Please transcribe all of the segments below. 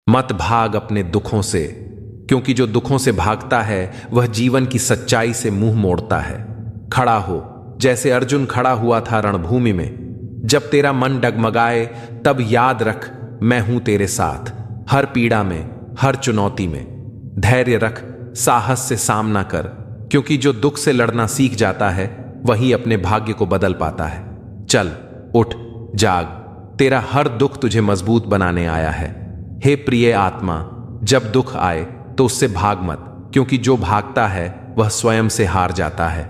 मत भाग अपने दुखों से, क्योंकि जो दुखों से भागता है वह जीवन की सच्चाई से मुंह मोड़ता है। खड़ा हो जैसे अर्जुन खड़ा हुआ था रणभूमि में। जब तेरा मन डगमगाए तब याद रख मैं हूं तेरे साथ, हर पीड़ा में, हर चुनौती में। धैर्य रख, साहस से सामना कर, क्योंकि जो दुख से लड़ना सीख जाता है वही अपने भाग्य को बदल पाता है। चल उठ, जाग, तेरा हर दुख तुझे मजबूत बनाने आया है। हे प्रिय आत्मा, जब दुख आए तो उससे भाग मत, क्योंकि जो भागता है वह स्वयं से हार जाता है।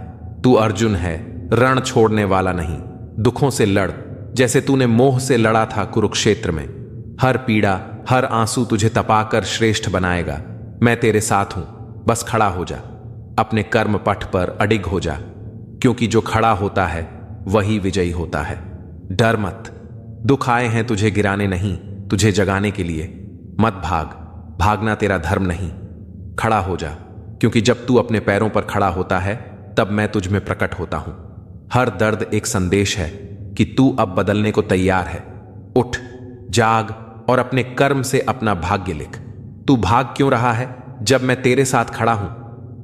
तू अर्जुन है, रण छोड़ने वाला नहीं। दुखों से लड़, जैसे तूने मोह से लड़ा था कुरुक्षेत्र में। हर पीड़ा, हर आंसू तुझे तपाकर श्रेष्ठ बनाएगा। मैं तेरे साथ हूं, बस खड़ा हो जा, अपने कर्म पथ पर अडिग हो जा, क्योंकि जो खड़ा होता है वही विजयी होता है। डर मत, दुख आए हैं तुझे गिराने नहीं, तुझे जगाने के लिए। मत भाग, भागना तेरा धर्म नहीं। खड़ा हो जा, क्योंकि जब तू अपने पैरों पर खड़ा होता है तब मैं तुझ में प्रकट होता हूं। हर दर्द एक संदेश है कि तू अब बदलने को तैयार है। उठ, जाग और अपने कर्म से अपना भाग्य लिख। तू भाग क्यों रहा है जब मैं तेरे साथ खड़ा हूं?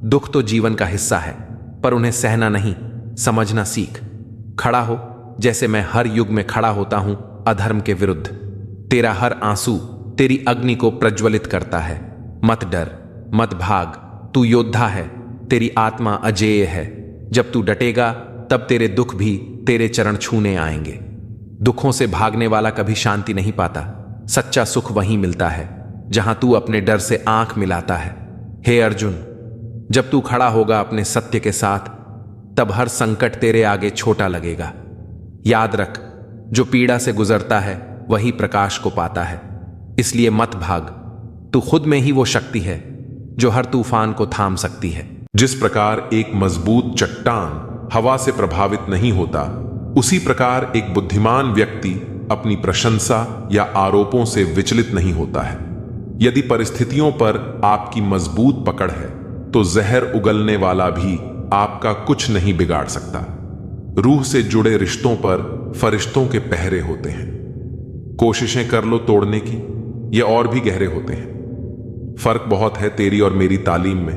दुख तो जीवन का हिस्सा है, पर उन्हें सहना नहीं, समझना सीख। खड़ा हो जैसे मैं हर युग में खड़ा होता हूं अधर्म के विरुद्ध। तेरा हर आंसू तेरी अग्नि को प्रज्वलित करता है। मत डर, मत भाग, तू योद्धा है, तेरी आत्मा अजेय है। जब तू डटेगा तब तेरे दुख भी तेरे चरण छूने आएंगे। दुखों से भागने वाला कभी शांति नहीं पाता। सच्चा सुख वहीं मिलता है जहां तू अपने डर से आंख मिलाता है। हे अर्जुन, जब तू खड़ा होगा अपने सत्य के साथ, तब हर संकट तेरे आगे छोटा लगेगा। याद रख, जो पीड़ा से गुजरता है वही प्रकाश को पाता है। इसलिए मत भाग, तू खुद में ही वो शक्ति है जो हर तूफान को थाम सकती है। जिस प्रकार एक मजबूत चट्टान हवा से प्रभावित नहीं होता, उसी प्रकार एक बुद्धिमान व्यक्ति अपनी प्रशंसा या आरोपों से विचलित नहीं होता है। यदि परिस्थितियों पर आपकी मजबूत पकड़ है तो जहर उगलने वाला भी आपका कुछ नहीं बिगाड़ सकता। रूह से जुड़े रिश्तों पर फरिश्तों के पहरे होते हैं। कोशिशें कर लो तोड़ने की, ये और भी गहरे होते हैं। फर्क बहुत है तेरी और मेरी तालीम में।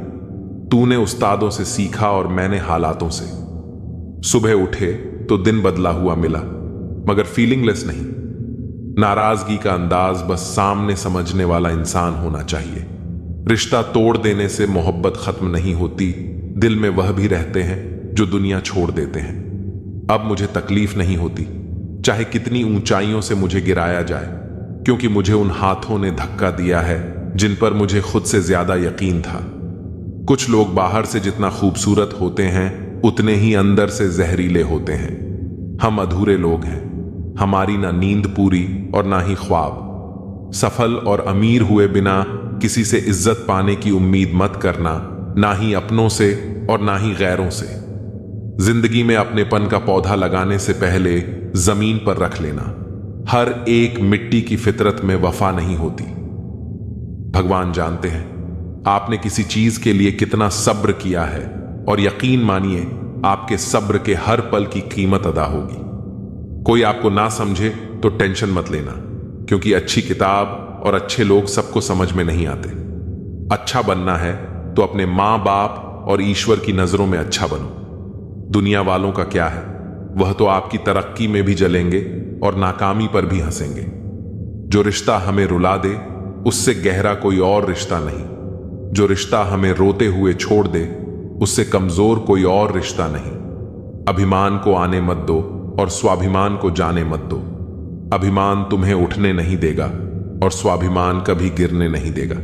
तूने उस्तादों से सीखा और मैंने हालातों से। सुबह उठे तो दिन बदला हुआ मिला, मगर फीलिंगलेस नहीं। नाराजगी का अंदाज बस सामने समझने वाला इंसान होना चाहिए। रिश्ता तोड़ देने से मोहब्बत खत्म नहीं होती, दिल में वह भी रहते हैं जो दुनिया छोड़ देते हैं। अब मुझे तकलीफ नहीं होती, चाहे कितनी ऊंचाइयों से मुझे गिराया जाए, क्योंकि मुझे उन हाथों ने धक्का दिया है जिन पर मुझे खुद से ज्यादा यकीन था। कुछ लोग बाहर से जितना खूबसूरत होते हैं उतने ही अंदर से जहरीले होते हैं। हम अधूरे लोग हैं, हमारी ना नींद पूरी और ना ही ख्वाब। सफल और अमीर हुए बिना किसी से इज्जत पाने की उम्मीद मत करना, ना ही अपनों से और ना ही गैरों से। जिंदगी में अपनेपन का पौधा लगाने से पहले जमीन पर रख लेना। हर एक मिट्टी की फितरत में वफा नहीं होती। भगवान जानते हैं आपने किसी चीज के लिए कितना सब्र किया है, और यकीन मानिए आपके सब्र के हर पल की कीमत अदा होगी। कोई आपको ना समझे तो टेंशन मत लेना, क्योंकि अच्छी किताब और अच्छे लोग सबको समझ में नहीं आते। अच्छा बनना है तो अपने माँ बाप और ईश्वर की नजरों में अच्छा बनो। दुनिया वालों का क्या है, वह तो आपकी तरक्की में भी जलेंगे और नाकामी पर भी हंसेंगे। जो रिश्ता हमें रुला दे उससे गहरा कोई और रिश्ता नहीं। जो रिश्ता हमें रोते हुए छोड़ दे उससे कमजोर कोई और रिश्ता नहीं। अभिमान को आने मत दो और स्वाभिमान को जाने मत दो। अभिमान तुम्हें उठने नहीं देगा और स्वाभिमान कभी गिरने नहीं देगा।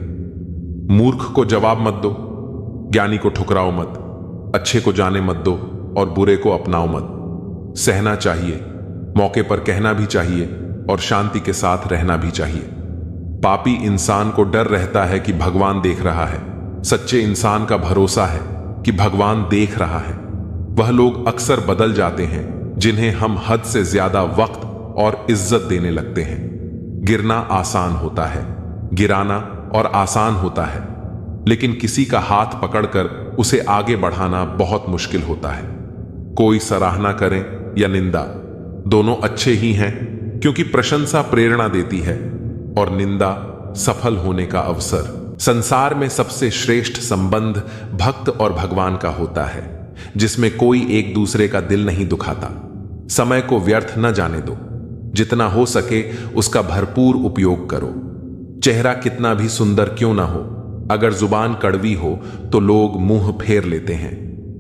मूर्ख को जवाब मत दो, ज्ञानी को ठुकराओ मत। अच्छे को जाने मत दो और बुरे को अपनाओ मत। सहना चाहिए, मौके पर कहना भी चाहिए और शांति के साथ रहना भी चाहिए। पापी इंसान को डर रहता है कि भगवान देख रहा है। सच्चे इंसान का भरोसा है कि भगवान देख रहा है। वह लोग अक्सर बदल जाते हैं जिन्हें हम हद से ज्यादा वक्त और इज्जत देने लगते हैं। गिरना आसान होता है, गिराना और आसान होता है, लेकिन किसी का हाथ पकड़कर उसे आगे बढ़ाना बहुत मुश्किल होता है। कोई सराहना करें या निंदा, दोनों अच्छे ही हैं, क्योंकि प्रशंसा प्रेरणा देती है और निंदा सफल होने का अवसर। संसार में सबसे श्रेष्ठ संबंध भक्त और भगवान का होता है, जिसमें कोई एक दूसरे का दिल नहीं दुखाता। समय को व्यर्थ न जाने दो, जितना हो सके उसका भरपूर उपयोग करो। चेहरा कितना भी सुंदर क्यों ना हो, अगर जुबान कड़वी हो तो लोग मुंह फेर लेते हैं,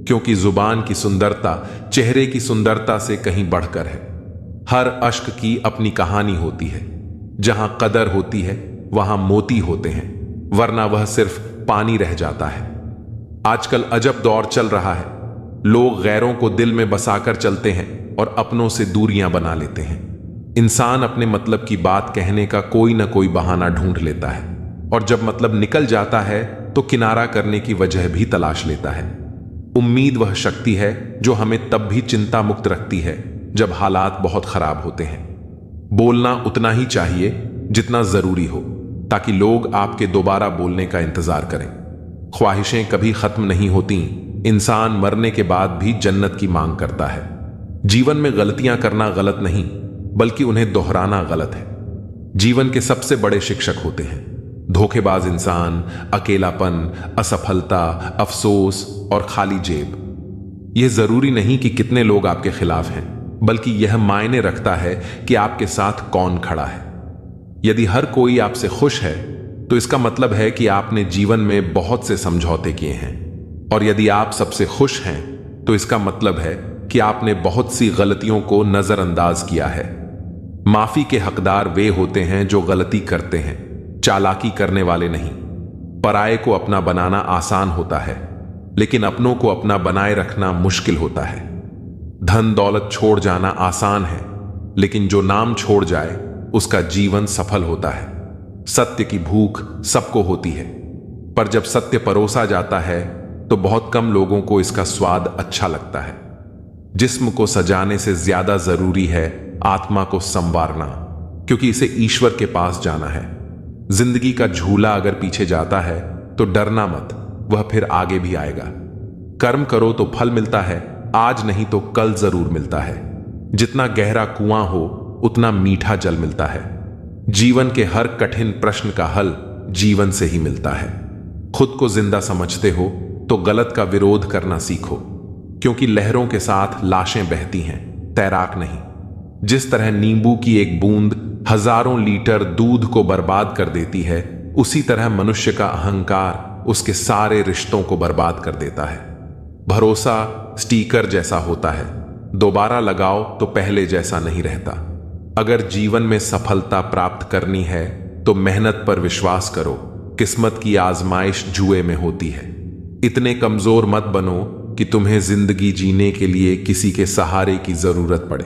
क्योंकि जुबान की सुंदरता चेहरे की सुंदरता से कहीं बढ़कर है। हर अश्क की अपनी कहानी होती है। जहां कदर होती है वहां मोती होते हैं, वरना वह सिर्फ पानी रह जाता है। आजकल अजब दौर चल रहा है। लोग गैरों को दिल में बसाकर चलते हैं और अपनों से दूरियां बना लेते हैं। इंसान अपने मतलब की बात कहने का कोई ना कोई बहाना ढूंढ लेता है, और जब मतलब निकल जाता है तो किनारा करने की वजह भी तलाश लेता है। उम्मीद वह शक्ति है जो हमें तब भी चिंता मुक्त रखती है जब हालात बहुत खराब होते हैं। बोलना उतना ही चाहिए जितना जरूरी हो, ताकि लोग आपके दोबारा बोलने का इंतजार करें। ख्वाहिशें कभी खत्म नहीं होती। इंसान मरने के बाद भी जन्नत की मांग करता है। जीवन में गलतियां करना गलत नहीं, बल्कि उन्हें दोहराना गलत है। जीवन के सबसे बड़े शिक्षक होते हैं धोखेबाज इंसान, अकेलापन, असफलता, अफसोस और खाली जेब। यह जरूरी नहीं कि कितने लोग आपके खिलाफ हैं, बल्कि यह मायने रखता है कि आपके साथ कौन खड़ा है। यदि हर कोई आपसे खुश है तो इसका मतलब है कि आपने जीवन में बहुत से समझौते किए हैं, और यदि आप सबसे खुश हैं तो इसका मतलब है कि आपने बहुत सी गलतियों को नजरअंदाज किया है। माफी के हकदार वे होते हैं जो गलती करते हैं, चालाकी करने वाले नहीं। पराये को अपना बनाना आसान होता है, लेकिन अपनों को अपना बनाए रखना मुश्किल होता है। धन दौलत छोड़ जाना आसान है, लेकिन जो नाम छोड़ जाए उसका जीवन सफल होता है। सत्य की भूख सबको होती है, पर जब सत्य परोसा जाता है तो बहुत कम लोगों को इसका स्वाद अच्छा लगता है। जिस्म को सजाने से ज्यादा जरूरी है आत्मा को संवारना, क्योंकि इसे ईश्वर के पास जाना है। जिंदगी का झूला अगर पीछे जाता है तो डरना मत, वह फिर आगे भी आएगा। कर्म करो तो फल मिलता है, आज नहीं तो कल जरूर मिलता है। जितना गहरा कुआं हो उतना मीठा जल मिलता है। जीवन के हर कठिन प्रश्न का हल जीवन से ही मिलता है। खुद को जिंदा समझते हो तो गलत का विरोध करना सीखो, क्योंकि लहरों के साथ लाशें बहती हैं, तैराक नहीं। जिस तरह नींबू की एक बूंद हजारों लीटर दूध को बर्बाद कर देती है, उसी तरह मनुष्य का अहंकार उसके सारे रिश्तों को बर्बाद कर देता है। भरोसा स्टीकर जैसा होता है, दोबारा लगाओ तो पहले जैसा नहीं रहता। अगर जीवन में सफलता प्राप्त करनी है तो मेहनत पर विश्वास करो। किस्मत की आजमाइश जुए में होती है। इतने कमजोर मत बनो कि तुम्हें जिंदगी जीने के लिए किसी के सहारे की जरूरत पड़े।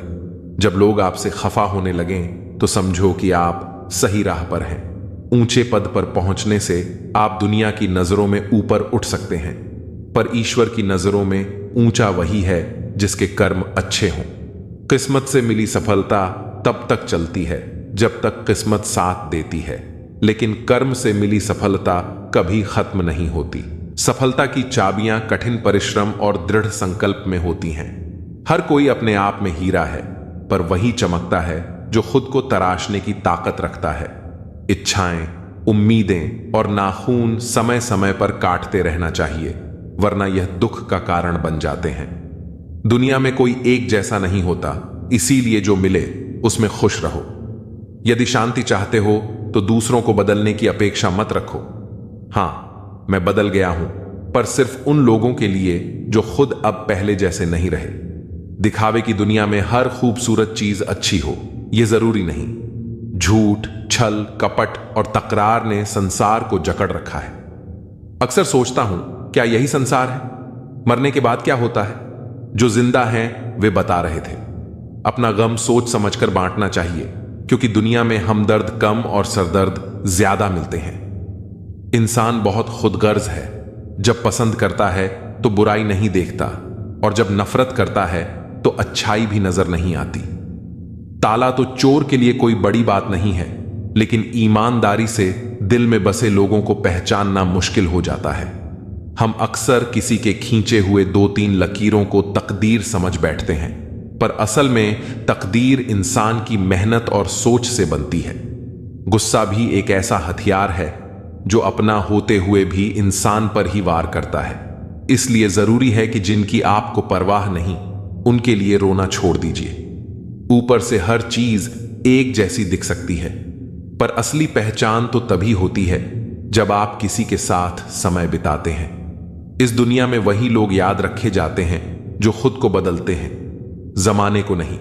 जब लोग आपसे खफा होने लगें तो समझो कि आप सही राह पर हैं। ऊंचे पद पर पहुंचने से आप दुनिया की नजरों में ऊपर उठ सकते हैं, पर ईश्वर की नजरों में ऊंचा वही है जिसके कर्म अच्छे हों। किस्मत से मिली सफलता तब तक चलती है जब तक किस्मत साथ देती है, लेकिन कर्म से मिली सफलता कभी खत्म नहीं होती। सफलता की चाबियां कठिन परिश्रम और दृढ़ संकल्प में होती हैं। हर कोई अपने आप में हीरा है, पर वही चमकता है जो खुद को तराशने की ताकत रखता है। इच्छाएं, उम्मीदें और नाखून समय समय पर काटते रहना चाहिए, वरना यह दुख का कारण बन जाते हैं। दुनिया में कोई एक जैसा नहीं होता, इसीलिए जो मिले उसमें खुश रहो। यदि शांति चाहते हो तो दूसरों को बदलने की अपेक्षा मत रखो। हां, मैं बदल गया हूं, पर सिर्फ उन लोगों के लिए जो खुद अब पहले जैसे नहीं रहे। दिखावे की दुनिया में हर खूबसूरत चीज अच्छी हो, यह जरूरी नहीं। झूठ, छल, कपट और तकरार ने संसार को जकड़ रखा है। अक्सर सोचता हूं, क्या यही संसार है? मरने के बाद क्या होता है? जो जिंदा हैं वे बता रहे थे। अपना गम सोच समझकर बांटना चाहिए, क्योंकि दुनिया में हमदर्द कम और सरदर्द ज्यादा मिलते हैं। इंसान बहुत खुदगर्ज है। जब पसंद करता है तो बुराई नहीं देखता, और जब नफरत करता है तो अच्छाई भी नजर नहीं आती। ताला तो चोर के लिए कोई बड़ी बात नहीं है, लेकिन ईमानदारी से दिल में बसे लोगों को पहचानना मुश्किल हो जाता है। हम अक्सर किसी के खींचे हुए 2-3 लकीरों को तकदीर समझ बैठते हैं, पर असल में तकदीर इंसान की मेहनत और सोच से बनती है। गुस्सा भी एक ऐसा हथियार है जो अपना होते हुए भी इंसान पर ही वार करता है। इसलिए जरूरी है कि जिनकी आपको परवाह नहीं, उनके लिए रोना छोड़ दीजिए। ऊपर से हर चीज एक जैसी दिख सकती है, पर असली पहचान तो तभी होती है जब आप किसी के साथ समय बिताते हैं। इस दुनिया में वही लोग याद रखे जाते हैं जो खुद को बदलते हैं, जमाने को नहीं।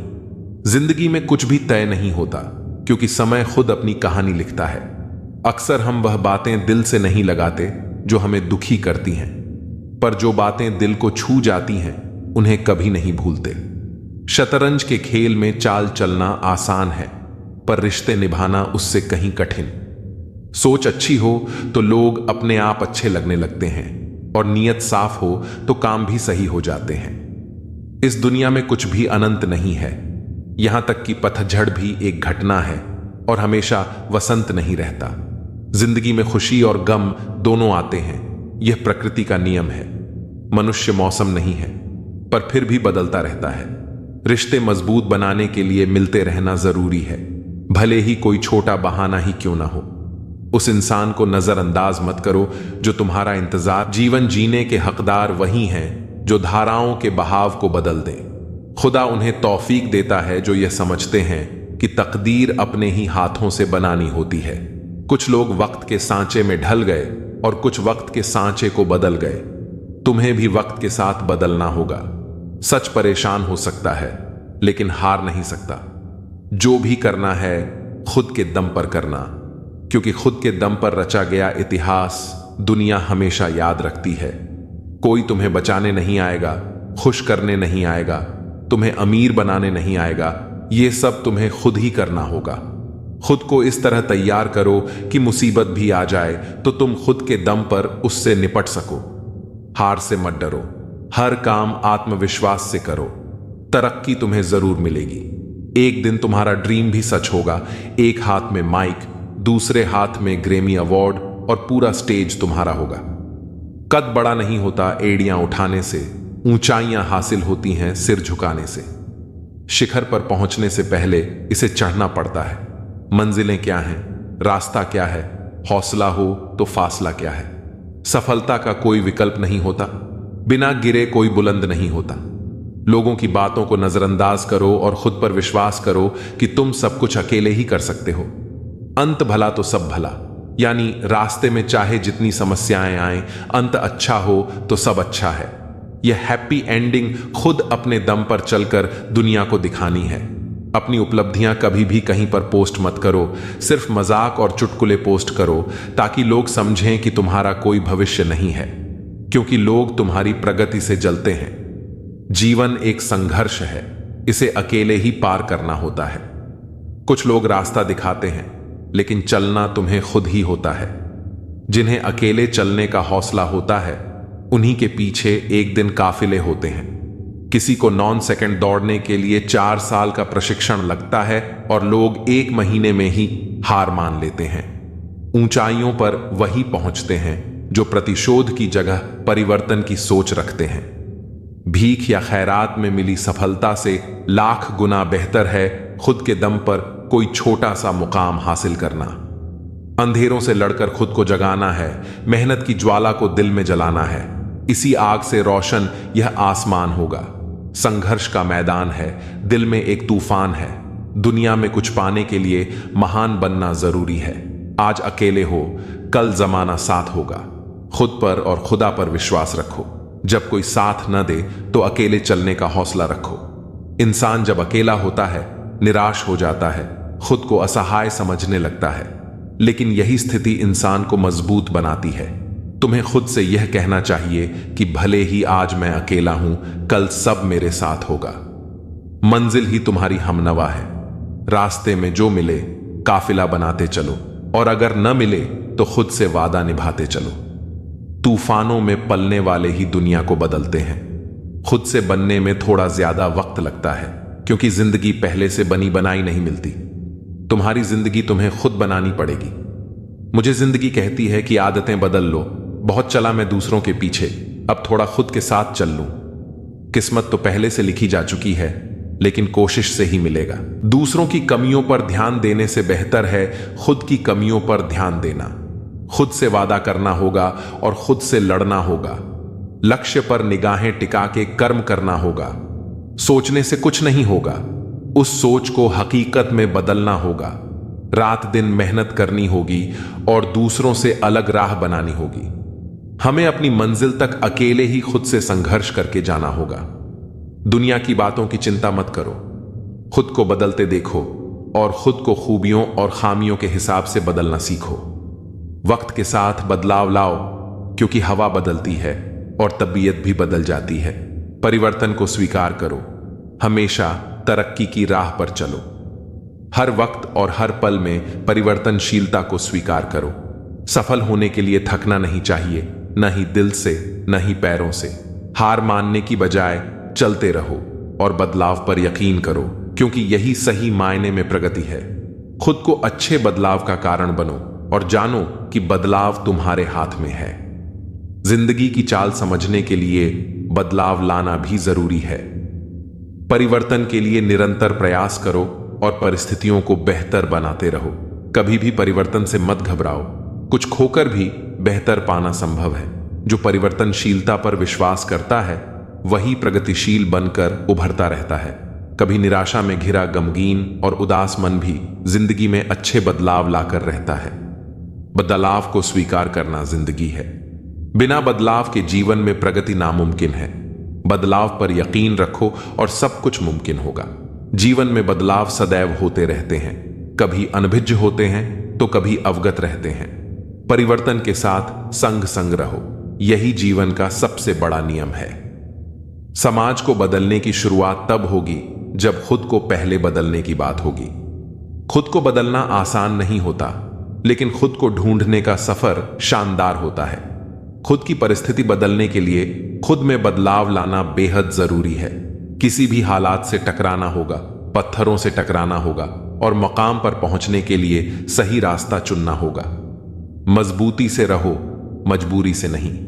जिंदगी में कुछ भी तय नहीं होता, क्योंकि समय खुद अपनी कहानी लिखता है। अक्सर हम वह बातें दिल से नहीं लगाते जो हमें दुखी करती हैं, पर जो बातें दिल को छू जाती हैं उन्हें कभी नहीं भूलते। शतरंज के खेल में चाल चलना आसान है, पर रिश्ते निभाना उससे कहीं कठिन। सोच अच्छी हो तो लोग अपने आप अच्छे लगने लगते हैं, और नीयत साफ हो तो काम भी सही हो जाते हैं। इस दुनिया में कुछ भी अनंत नहीं है, यहां तक कि पतझड़ भी एक घटना है, और हमेशा वसंत नहीं रहता। जिंदगी में खुशी और गम दोनों आते हैं, यह प्रकृति का नियम है। मनुष्य मौसम नहीं है, पर फिर भी बदलता रहता है। रिश्ते मजबूत बनाने के लिए मिलते रहना जरूरी है, भले ही कोई छोटा बहाना ही क्यों ना हो। उस इंसान को नजरअंदाज मत करो जो तुम्हारा इंतजार। जीवन जीने के हकदार वही हैं जो धाराओं के बहाव को बदल दें। खुदा उन्हें तौफीक देता है जो यह समझते हैं कि तकदीर अपने ही हाथों से बनानी होती है। कुछ लोग वक्त के सांचे में ढल गए और कुछ वक्त के सांचे को बदल गए। तुम्हें भी वक्त के साथ बदलना होगा। सच परेशान हो सकता है, लेकिन हार नहीं सकता। जो भी करना है खुद के दम पर करना, क्योंकि खुद के दम पर रचा गया इतिहास दुनिया हमेशा याद रखती है। कोई तुम्हें बचाने नहीं आएगा, खुश करने नहीं आएगा, तुम्हें अमीर बनाने नहीं आएगा। यह सब तुम्हें खुद ही करना होगा। खुद को इस तरह तैयार करो कि मुसीबत भी आ जाए तो तुम खुद के दम पर उससे निपट सको। हार से मत डरो, हर काम आत्मविश्वास से करो। तरक्की तुम्हें जरूर मिलेगी। एक दिन तुम्हारा ड्रीम भी सच होगा। एक हाथ में माइक, दूसरे हाथ में ग्रैमी अवार्ड, और पूरा स्टेज तुम्हारा होगा। कद बड़ा नहीं होता एड़ियां उठाने से, ऊंचाइयां हासिल होती हैं सिर झुकाने से। शिखर पर पहुंचने से पहले इसे चढ़ना पड़ता है। मंजिलें क्या हैं, रास्ता क्या है, हौसला हो तो फासला क्या है। सफलता का कोई विकल्प नहीं होता, बिना गिरे कोई बुलंद नहीं होता। लोगों की बातों को नजरअंदाज करो और खुद पर विश्वास करो कि तुम सब कुछ अकेले ही कर सकते हो। अंत भला तो सब भला, यानी रास्ते में चाहे जितनी समस्याएं आए, अंत अच्छा हो तो सब अच्छा है। यह हैप्पी एंडिंग खुद अपने दम पर चलकर दुनिया को दिखानी है। अपनी उपलब्धियां कभी भी कहीं पर पोस्ट मत करो, सिर्फ मजाक और चुटकुले पोस्ट करो ताकि लोग समझें कि तुम्हारा कोई भविष्य नहीं है, क्योंकि लोग तुम्हारी प्रगति से जलते हैं। जीवन एक संघर्ष है, इसे अकेले ही पार करना होता है। कुछ लोग रास्ता दिखाते हैं, लेकिन चलना तुम्हें खुद ही होता है। जिन्हें अकेले चलने का हौसला होता है, उन्हीं के पीछे एक दिन काफिले होते हैं। किसी को 9 सेकंड दौड़ने के लिए 4 साल का प्रशिक्षण लगता है और लोग 1 महीने में ही हार मान लेते हैं। ऊंचाइयों पर वही पहुंचते हैं जो प्रतिशोध की जगह परिवर्तन की सोच रखते हैं। भीख या खैरात में मिली सफलता से लाख गुना बेहतर है खुद के दम पर कोई छोटा सा मुकाम हासिल करना। अंधेरों से लड़कर खुद को जगाना है, मेहनत की ज्वाला को दिल में जलाना है। इसी आग से रोशन यह आसमान होगा। संघर्ष का मैदान है, दिल में एक तूफान है। दुनिया में कुछ पाने के लिए महान बनना जरूरी है। आज अकेले हो, कल जमाना साथ होगा। खुद पर और खुदा पर विश्वास रखो। जब कोई साथ न दे तो अकेले चलने का हौसला रखो। इंसान जब अकेला होता है, निराश हो जाता है, खुद को असहाय समझने लगता है, लेकिन यही स्थिति इंसान को मजबूत बनाती है। तुम्हें खुद से यह कहना चाहिए कि भले ही आज मैं अकेला हूं, कल सब मेरे साथ होगा। मंजिल ही तुम्हारी हमनवा है। रास्ते में जो मिले काफिला बनाते चलो, और अगर न मिले तो खुद से वादा निभाते चलो। तूफानों में पलने वाले ही दुनिया को बदलते हैं। खुद से बनने में थोड़ा ज्यादा वक्त लगता है, क्योंकि जिंदगी पहले से बनी बनाई नहीं मिलती। तुम्हारी जिंदगी तुम्हें खुद बनानी पड़ेगी। मुझे जिंदगी कहती है कि आदतें बदल लो। बहुत चला मैं दूसरों के पीछे, अब थोड़ा खुद के साथ चल लूं। किस्मत तो पहले से लिखी जा चुकी है, लेकिन कोशिश से ही मिलेगा। दूसरों की कमियों पर ध्यान देने से बेहतर है खुद की कमियों पर ध्यान देना। खुद से वादा करना होगा और खुद से लड़ना होगा। लक्ष्य पर निगाहें टिका के कर्म करना होगा। सोचने से कुछ नहीं होगा, उस सोच को हकीकत में बदलना होगा। रात दिन मेहनत करनी होगी और दूसरों से अलग राह बनानी होगी। हमें अपनी मंजिल तक अकेले ही खुद से संघर्ष करके जाना होगा। दुनिया की बातों की चिंता मत करो, खुद को बदलते देखो और खुद को खूबियों और खामियों के हिसाब से बदलना सीखो। वक्त के साथ बदलाव लाओ, क्योंकि हवा बदलती है और तबीयत भी बदल जाती है। परिवर्तन को स्वीकार करो, हमेशा तरक्की की राह पर चलो। हर वक्त और हर पल में परिवर्तनशीलता को स्वीकार करो। सफल होने के लिए थकना नहीं चाहिए, न ही दिल से न ही पैरों से। हार मानने की बजाय चलते रहो और बदलाव पर यकीन करो, क्योंकि यही सही मायने में प्रगति है। खुद को अच्छे बदलाव का कारण बनो और जानो कि बदलाव तुम्हारे हाथ में है। जिंदगी की चाल समझने के लिए बदलाव लाना भी जरूरी है। परिवर्तन के लिए निरंतर प्रयास करो और परिस्थितियों को बेहतर बनाते रहो। कभी भी परिवर्तन से मत घबराओ, कुछ खोकर भी बेहतर पाना संभव है। जो परिवर्तनशीलता पर विश्वास करता है वही प्रगतिशील बनकर उभरता रहता है। कभी निराशा में घिरा गमगीन और उदास मन भी जिंदगी में अच्छे बदलाव लाकर रहता है। बदलाव को स्वीकार करना जिंदगी है। बिना बदलाव के जीवन में प्रगति नामुमकिन है। बदलाव पर यकीन रखो और सब कुछ मुमकिन होगा। जीवन में बदलाव सदैव होते रहते हैं, कभी अनभिज्ञ होते हैं तो कभी अवगत रहते हैं। परिवर्तन के साथ संग संग रहो, यही जीवन का सबसे बड़ा नियम है। समाज को बदलने की शुरुआत तब होगी जब खुद को पहले बदलने की बात होगी। खुद को बदलना आसान नहीं होता, लेकिन खुद को ढूंढने का सफर शानदार होता है। खुद की परिस्थिति बदलने के लिए खुद में बदलाव लाना बेहद जरूरी है। किसी भी हालात से टकराना होगा, पत्थरों से टकराना होगा और मकाम पर पहुंचने के लिए सही रास्ता चुनना होगा। मजबूती से रहो, मजबूरी से नहीं।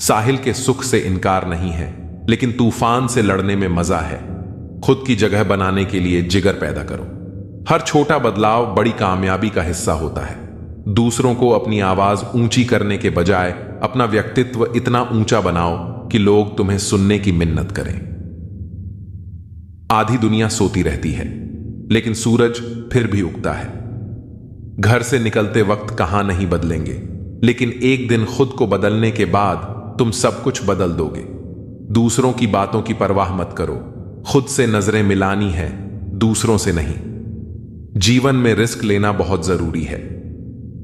साहिल के सुख से इनकार नहीं है, लेकिन तूफान से लड़ने में मजा है। खुद की जगह बनाने के लिए जिगर पैदा करो। हर छोटा बदलाव बड़ी कामयाबी का हिस्सा होता है। दूसरों को अपनी आवाज ऊंची करने के बजाय अपना व्यक्तित्व इतना ऊंचा बनाओ कि लोग तुम्हें सुनने की मिन्नत करें। आधी दुनिया सोती रहती है, लेकिन सूरज फिर भी उगता है। घर से निकलते वक्त कहां नहीं बदलेंगे, लेकिन एक दिन खुद को बदलने के बाद तुम सब कुछ बदल दोगे। दूसरों की बातों की परवाह मत करो, खुद से नजरें मिलानी है, दूसरों से नहीं। जीवन में रिस्क लेना बहुत जरूरी है।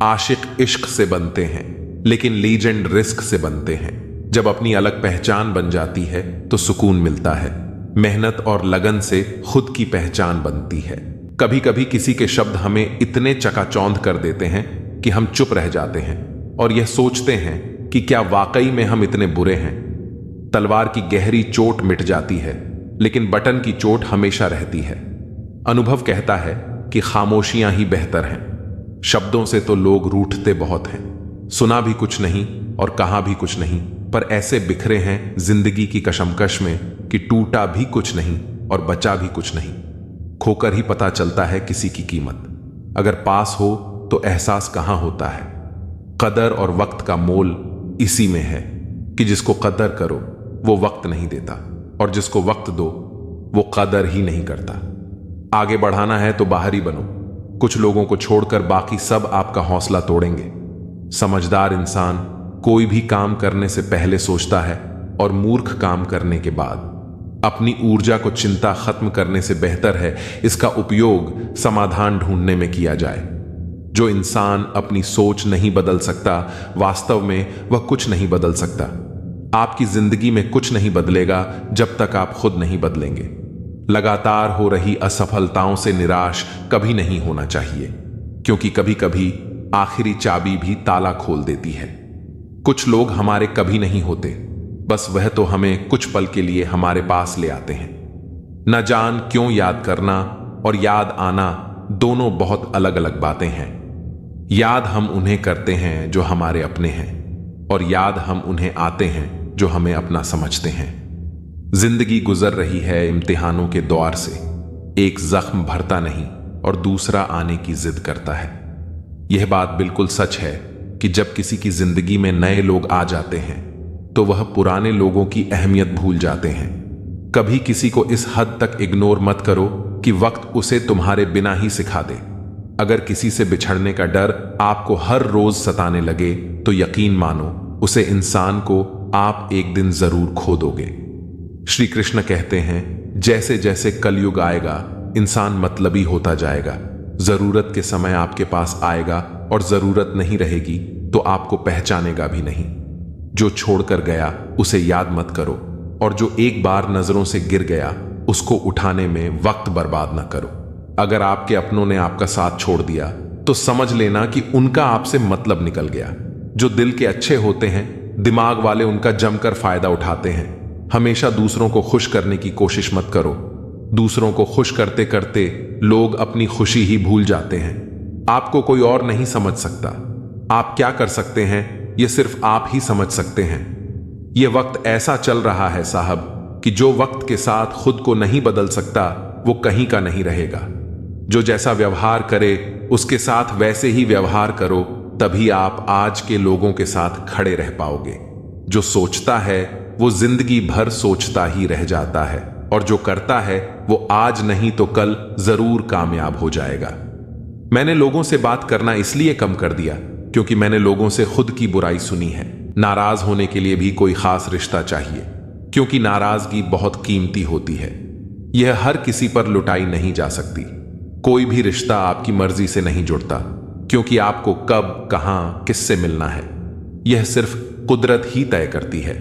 आशिक इश्क से बनते हैं, लेकिन लीजेंड रिस्क से बनते हैं। जब अपनी अलग पहचान बन जाती है तो सुकून मिलता है। मेहनत और लगन से खुद की पहचान बनती है। कभी कभी किसी के शब्द हमें इतने चकाचौंध कर देते हैं कि हम चुप रह जाते हैं और यह सोचते हैं कि क्या वाकई में हम इतने बुरे हैं। तलवार की गहरी चोट मिट जाती है, लेकिन बटन की चोट हमेशा रहती है। अनुभव कहता है कि खामोशियां ही बेहतर हैं। शब्दों से तो लोग रूठते बहुत हैं। सुना भी कुछ नहीं और कहा भी कुछ नहीं, पर ऐसे बिखरे हैं जिंदगी की कशमकश में कि टूटा भी कुछ नहीं और बचा भी कुछ नहीं। खोकर ही पता चलता है किसी की कीमत। अगर पास हो तो एहसास कहां होता है। कदर और वक्त का मोल इसी में है कि जिसको कदर करो वो वक्त नहीं देता, और जिसको वक्त दो वो कदर ही नहीं करता। आगे बढ़ाना है तो बाहरी बनो। कुछ लोगों को छोड़कर बाकी सब आपका हौसला तोड़ेंगे। समझदार इंसान कोई भी काम करने से पहले सोचता है और मूर्ख काम करने के बाद। अपनी ऊर्जा को चिंता खत्म करने से बेहतर है इसका उपयोग समाधान ढूंढने में किया जाए। जो इंसान अपनी सोच नहीं बदल सकता, वास्तव में वह कुछ नहीं बदल सकता। आपकी जिंदगी में कुछ नहीं बदलेगा जब तक आप खुद नहीं बदलेंगे। लगातार हो रही असफलताओं से निराश कभी नहीं होना चाहिए, क्योंकि कभी कभी आखिरी चाबी भी ताला खोल देती है। कुछ लोग हमारे कभी नहीं होते, बस वह तो हमें कुछ पल के लिए हमारे पास ले आते हैं। न जान क्यों याद करना और याद आना दोनों बहुत अलग अलग बातें हैं। याद हम उन्हें करते हैं जो हमारे अपने हैं, और याद हम उन्हें आते हैं जो हमें अपना समझते हैं। जिंदगी गुजर रही है इम्तिहानों के दौर से। एक जख्म भरता नहीं और दूसरा आने की जिद करता है। यह बात बिल्कुल सच है कि जब किसी की जिंदगी में नए लोग आ जाते हैं तो वह पुराने लोगों की अहमियत भूल जाते हैं। कभी किसी को इस हद तक इग्नोर मत करो कि वक्त उसे तुम्हारे बिना ही सिखा दे। अगर किसी से बिछड़ने का डर आपको हर रोज सताने लगे तो यकीन मानो उसे इंसान को आप एक दिन जरूर खो दोगे। श्री कृष्ण कहते हैं, जैसे जैसे कलयुग आएगा इंसान मतलबी होता जाएगा। जरूरत के समय आपके पास आएगा और जरूरत नहीं रहेगी तो आपको पहचानेगा भी नहीं। जो छोड़कर गया उसे याद मत करो और जो एक बार नजरों से गिर गया उसको उठाने में वक्त बर्बाद न करो। अगर आपके अपनों ने आपका साथ छोड़ दिया तो समझ लेना कि उनका आपसे मतलब निकल गया। जो दिल के अच्छे होते हैं, दिमाग वाले उनका जमकर फायदा उठाते हैं। हमेशा दूसरों को खुश करने की कोशिश मत करो। दूसरों को खुश करते करते लोग अपनी खुशी ही भूल जाते हैं। आपको कोई और नहीं समझ सकता। आप क्या कर सकते हैं यह सिर्फ आप ही समझ सकते हैं। यह वक्त ऐसा चल रहा है साहब कि जो वक्त के साथ खुद को नहीं बदल सकता वो कहीं का नहीं रहेगा। जो जैसा व्यवहार करे उसके साथ वैसे ही व्यवहार करो, तभी आप आज के लोगों के साथ खड़े रह पाओगे। जो सोचता है वो जिंदगी भर सोचता ही रह जाता है और जो करता है वो आज नहीं तो कल जरूर कामयाब हो जाएगा। मैंने लोगों से बात करना इसलिए कम कर दिया क्योंकि मैंने लोगों से खुद की बुराई सुनी है। नाराज होने के लिए भी कोई खास रिश्ता चाहिए, क्योंकि नाराजगी बहुत कीमती होती है। यह हर किसी पर लुटाई नहीं जा सकती। कोई भी रिश्ता आपकी मर्जी से नहीं जुड़ता, क्योंकि आपको कब, कहां, किससे मिलना है यह सिर्फ कुदरत ही तय करती है।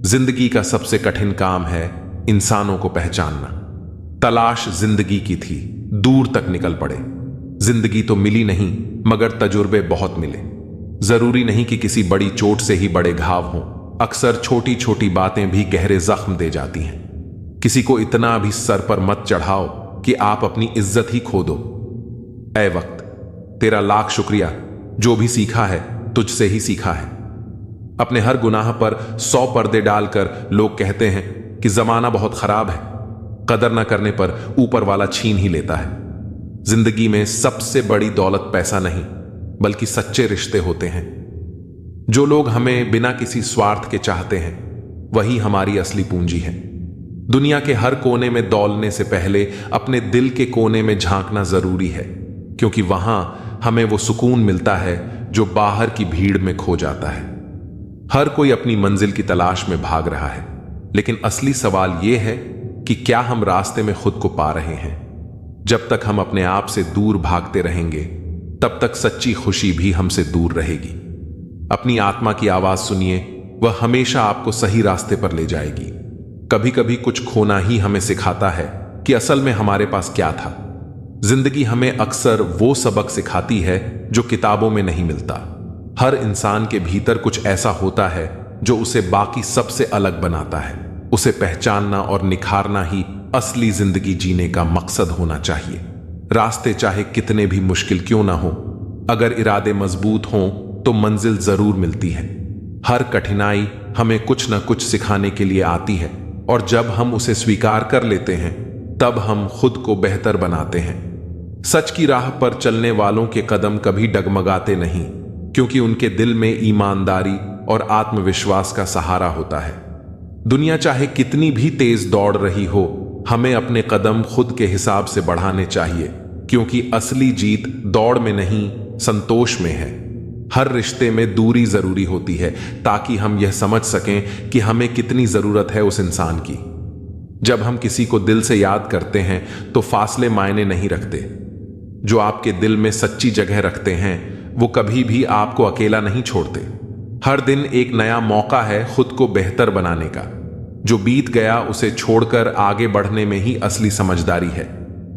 जिंदगी का सबसे कठिन काम है इंसानों को पहचानना। तलाश जिंदगी की थी, दूर तक निकल पड़े। जिंदगी तो मिली नहीं मगर तजुर्बे बहुत मिले। जरूरी नहीं कि किसी बड़ी चोट से ही बड़े घाव हों। अक्सर छोटी छोटी बातें भी गहरे जख्म दे जाती हैं। किसी को इतना भी सर पर मत चढ़ाओ कि आप अपनी इज्जत ही खो दो। ऐ वक्त, तेरा लाख शुक्रिया। जो भी सीखा है तुझसे ही सीखा है। अपने हर गुनाह पर 100 पर्दे डालकर लोग कहते हैं कि जमाना बहुत खराब है। कदर न करने पर ऊपर वाला छीन ही लेता है। जिंदगी में सबसे बड़ी दौलत पैसा नहीं बल्कि सच्चे रिश्ते होते हैं। जो लोग हमें बिना किसी स्वार्थ के चाहते हैं वही हमारी असली पूंजी है। दुनिया के हर कोने में दौलने से पहले अपने दिल के कोने में झांकना जरूरी है, क्योंकि वहां हमें वो सुकून मिलता है जो बाहर की भीड़ में खो जाता है। हर कोई अपनी मंजिल की तलाश में भाग रहा है, लेकिन असली सवाल यह है कि क्या हम रास्ते में खुद को पा रहे हैं। जब तक हम अपने आप से दूर भागते रहेंगे तब तक सच्ची खुशी भी हमसे दूर रहेगी। अपनी आत्मा की आवाज सुनिए, वह हमेशा आपको सही रास्ते पर ले जाएगी। कभी कभी कुछ खोना ही हमें सिखाता है कि असल में हमारे पास क्या था। जिंदगी हमें अक्सर वो सबक सिखाती है जो किताबों में नहीं मिलता। हर इंसान के भीतर कुछ ऐसा होता है जो उसे बाकी सबसे अलग बनाता है। उसे पहचानना और निखारना ही असली जिंदगी जीने का मकसद होना चाहिए। रास्ते चाहे कितने भी मुश्किल क्यों ना हो, अगर इरादे मजबूत हों तो मंजिल जरूर मिलती है। हर कठिनाई हमें कुछ न कुछ सिखाने के लिए आती है, और जब हम उसे स्वीकार कर लेते हैं तब हम खुद को बेहतर बनाते हैं। सच की राह पर चलने वालों के कदम कभी डगमगाते नहीं, क्योंकि उनके दिल में ईमानदारी और आत्मविश्वास का सहारा होता है। दुनिया चाहे कितनी भी तेज दौड़ रही हो, हमें अपने कदम खुद के हिसाब से बढ़ाने चाहिए, क्योंकि असली जीत दौड़ में नहीं संतोष में है। हर रिश्ते में दूरी जरूरी होती है ताकि हम यह समझ सकें कि हमें कितनी जरूरत है उस इंसान की। जब हम किसी को दिल से याद करते हैं तो फासले मायने नहीं रखते। जो आपके दिल में सच्ची जगह रखते हैं वो कभी भी आपको अकेला नहीं छोड़ते। हर दिन एक नया मौका है खुद को बेहतर बनाने का। जो बीत गया उसे छोड़कर आगे बढ़ने में ही असली समझदारी है।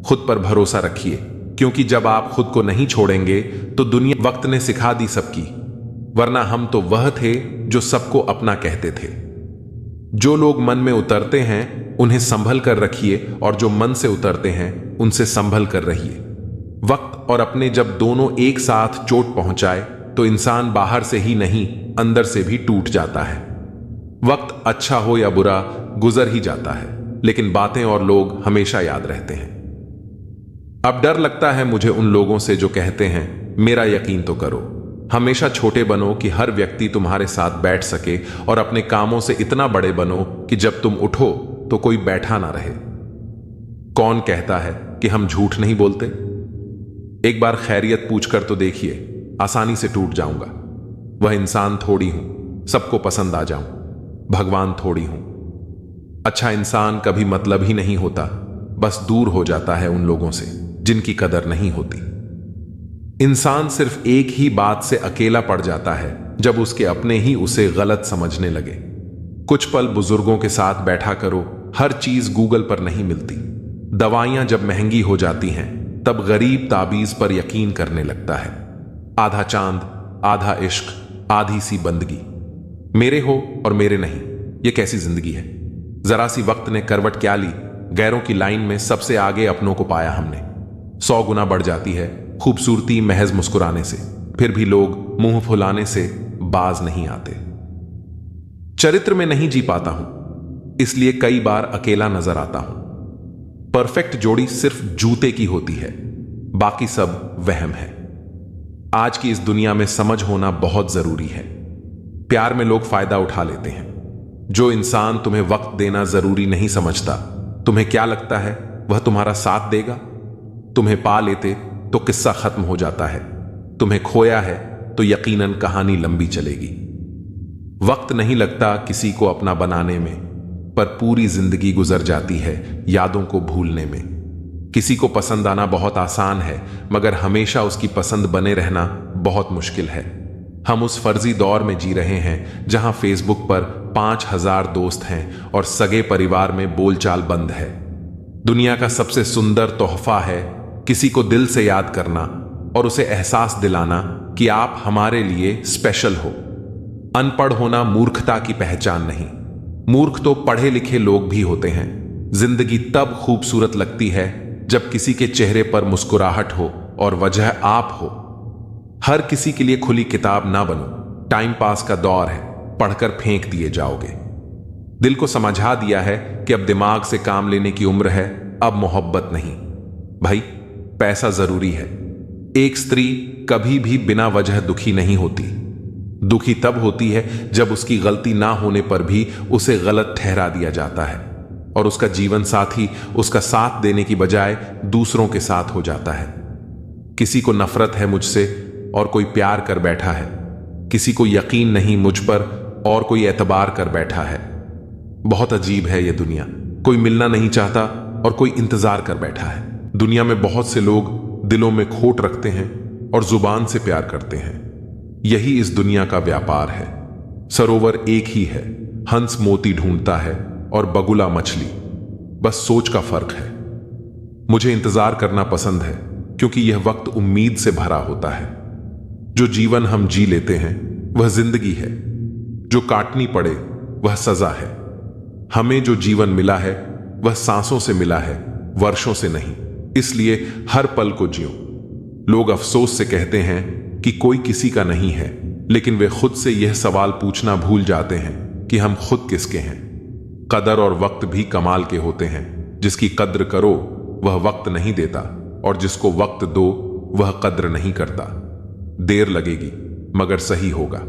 खुद पर भरोसा रखिए, क्योंकि जब आप खुद को नहीं छोड़ेंगे तो दुनिया वक्त ने सिखा दी सबकी, वरना हम तो वह थे जो सबको अपना कहते थे। जो लोग मन में उतरते हैं उन्हें संभल कर रखिए, और जो मन से उतरते हैं उनसे संभल कर रहिए। वक्त और अपने जब दोनों एक साथ चोट पहुंचाए तो इंसान बाहर से ही नहीं अंदर से भी टूट जाता है। वक्त अच्छा हो या बुरा, गुजर ही जाता है, लेकिन बातें और लोग हमेशा याद रहते हैं। अब डर लगता है मुझे उन लोगों से जो कहते हैं मेरा यकीन तो करो। हमेशा छोटे बनो कि हर व्यक्ति तुम्हारे साथ बैठ सके, और अपने कामों से इतना बड़े बनो कि जब तुम उठो तो कोई बैठा ना रहे। कौन कहता है कि हम झूठ नहीं बोलते? एक बार खैरियत पूछकर तो देखिए, आसानी से टूट जाऊंगा। वह इंसान थोड़ी हूं, सबको पसंद आ जाऊं, भगवान थोड़ी हूं। अच्छा इंसान कभी मतलब ही नहीं होता, बस दूर हो जाता है उन लोगों से जिनकी कदर नहीं होती। इंसान सिर्फ एक ही बात से अकेला पड़ जाता है, जब उसके अपने ही उसे गलत समझने लगे। कुछ पल बुजुर्गों के साथ बैठा करो, हर चीज गूगल पर नहीं मिलती। दवाइयां जब महंगी हो जाती हैं, तब गरीब ताबीज पर यकीन करने लगता है। आधा चांद, आधा इश्क, आधी सी बंदगी। मेरे हो और मेरे नहीं, ये कैसी जिंदगी है? जरा सी वक्त ने करवट क्या ली, गैरों की लाइन में सबसे आगे अपनों को पाया हमने। 100 गुना बढ़ जाती है खूबसूरती महज मुस्कुराने से, फिर भी लोग मुंह फुलाने से बाज नहीं आते। चरित्र में नहीं जी पाता हूं, इसलिए कई बार अकेला नजर आता हूं। परफेक्ट जोड़ी सिर्फ जूते की होती है, बाकी सब वहम है। आज की इस दुनिया में समझ होना बहुत जरूरी है। प्यार में लोग फायदा उठा लेते हैं। जो इंसान तुम्हें वक्त देना जरूरी नहीं समझता, तुम्हें क्या लगता है वह तुम्हारा साथ देगा? तुम्हें पा लेते तो किस्सा खत्म हो जाता है, तुम्हें खोया है तो यकीनन कहानी लंबी चलेगी। वक्त नहीं लगता किसी को अपना बनाने में, पर पूरी जिंदगी गुजर जाती है यादों को भूलने में। किसी को पसंद आना बहुत आसान है, मगर हमेशा उसकी पसंद बने रहना बहुत मुश्किल है। हम उस फर्जी दौर में जी रहे हैं जहां फेसबुक पर 5000 दोस्त हैं और सगे परिवार में बोलचाल बंद है। दुनिया का सबसे सुंदर तोहफा है किसी को दिल से याद करना और उसे एहसास दिलाना कि आप हमारे लिए स्पेशल हो। अनपढ़ होना मूर्खता की पहचान नहीं, मूर्ख तो पढ़े लिखे लोग भी होते हैं। जिंदगी तब खूबसूरत लगती है जब किसी के चेहरे पर मुस्कुराहट हो और वजह आप हो। हर किसी के लिए खुली किताब ना बनो, टाइम पास का दौर है, पढ़कर फेंक दिए जाओगे। दिल को समझा दिया है कि अब दिमाग से काम लेने की उम्र है, अब मोहब्बत नहीं। भाई पैसा जरूरी है। एक स्त्री कभी भी बिना वजह दुखी नहीं होती। दुखी तब होती है जब उसकी गलती ना होने पर भी उसे गलत ठहरा दिया जाता है और उसका जीवन साथी उसका साथ देने की बजाय दूसरों के साथ हो जाता है। किसी को नफरत है मुझसे और कोई प्यार कर बैठा है। किसी को यकीन नहीं मुझ पर और कोई एतबार कर बैठा है। बहुत अजीब है ये दुनिया, कोई मिलना नहीं चाहता और कोई इंतजार कर बैठा है। दुनिया में बहुत से लोग दिलों में खोट रखते हैं और जुबान से प्यार करते हैं। यही इस दुनिया का व्यापार है। सरोवर एक ही है, हंस मोती ढूंढता है और बगुला मछली, बस सोच का फर्क है। मुझे इंतजार करना पसंद है क्योंकि यह वक्त उम्मीद से भरा होता है। जो जीवन हम जी लेते हैं वह जिंदगी है, जो काटनी पड़े वह सजा है। हमें जो जीवन मिला है वह सांसों से मिला है, वर्षों से नहीं। इसलिए हर पल को जियो। लोग अफसोस से कहते हैं कि कोई किसी का नहीं है, लेकिन वे खुद से यह सवाल पूछना भूल जाते हैं कि हम खुद किसके हैं। कदर और वक्त भी कमाल के होते हैं। जिसकी कद्र करो वह वक्त नहीं देता, और जिसको वक्त दो वह कद्र नहीं करता। देर लगेगी मगर सही होगा।